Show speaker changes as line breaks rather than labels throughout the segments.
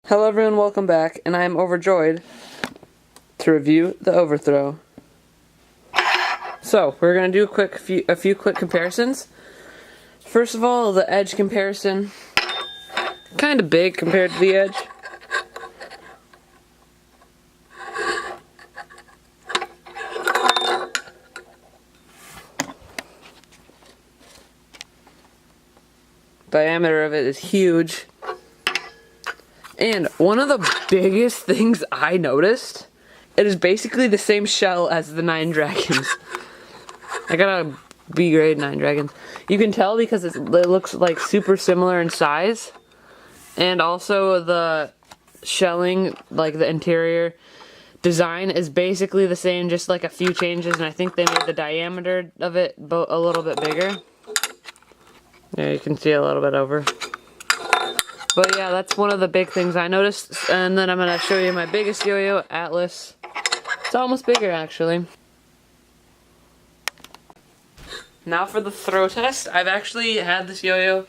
Hello everyone, welcome back, and I am overjoyed to review the Overthrow. So, we're going to do a few quick comparisons. First of all, the edge comparison. Kind of big compared to the edge. Diameter of it is huge. And one of the biggest things I noticed, it is basically the same shell as the 9 dragons. I got a B grade 9 dragons. You can tell because it looks like super similar in size. And also the shelling, like the interior design is basically the same, just like a few changes. And I think they made the diameter of it a little bit bigger. There you can see a little bit over. But yeah, that's one of the big things I noticed. And then I'm going to show you my biggest yo-yo, Atlas. It's almost bigger, actually. Now for the throw test. I've actually had this yo-yo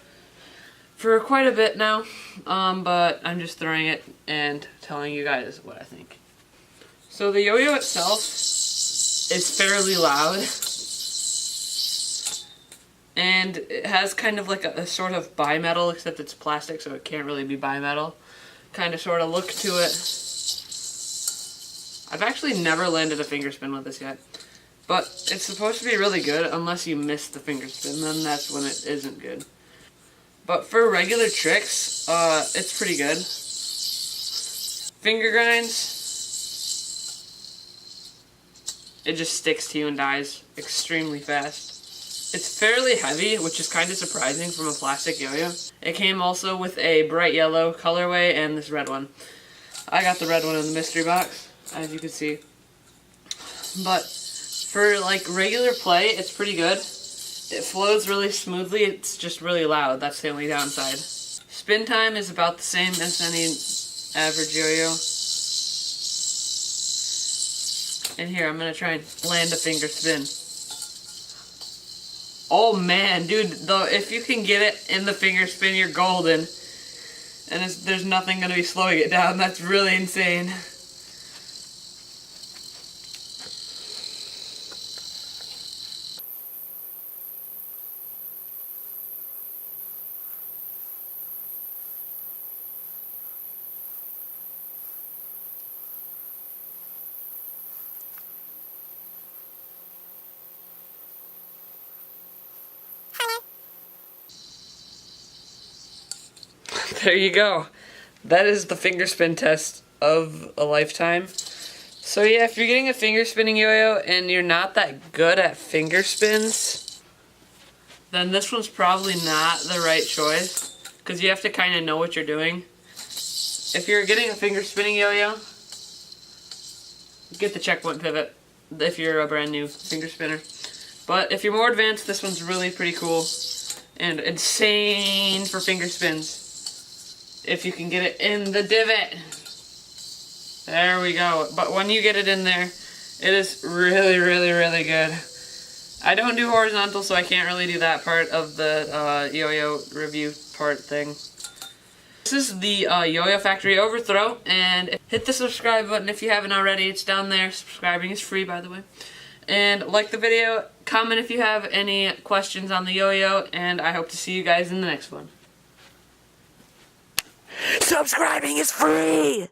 for quite a bit now. But I'm just throwing it and telling you guys what I think. So the yo-yo itself is fairly loud. And it has kind of like a sort of bimetal, except it's plastic, so it can't really be bimetal. Kind of sort of look to it. I've actually never landed a finger spin with this yet. But it's supposed to be really good, unless you miss the finger spin, then that's when it isn't good. But for regular tricks, it's pretty good. Finger grinds, it just sticks to you and dies extremely fast. It's fairly heavy, which is kind of surprising from a plastic yo-yo. It came also with a bright yellow colorway and this red one. I got the red one in the mystery box, as you can see. But for like regular play, it's pretty good. It flows really smoothly, it's just really loud. That's the only downside. Spin time is about the same as any average yo-yo. And here, I'm going to try and land a finger spin. Oh man, dude, though, if you can get it in the finger spin, you're golden. And there's nothing going to be slowing it down. That's really insane. There you go. That is the finger spin test of a lifetime. So yeah, if you're getting a finger spinning yo-yo and you're not that good at finger spins, then this one's probably not the right choice, because you have to kind of know what you're doing. If you're getting a finger spinning yo-yo, get the checkpoint pivot if you're a brand new finger spinner. But if you're more advanced, this one's really pretty cool and insane for finger spins. If you can get it in the divot. There we go. But when you get it in there, it is really, really, really good. I don't do horizontal, so I can't really do that part of the yo-yo review part thing. This is the YoyoFactory Overthrow, and hit the subscribe button if you haven't already. It's down there. Subscribing is free, by the way. And like the video, comment if you have any questions on the yo-yo, and I hope to see you guys in the next one. Subscribing is free!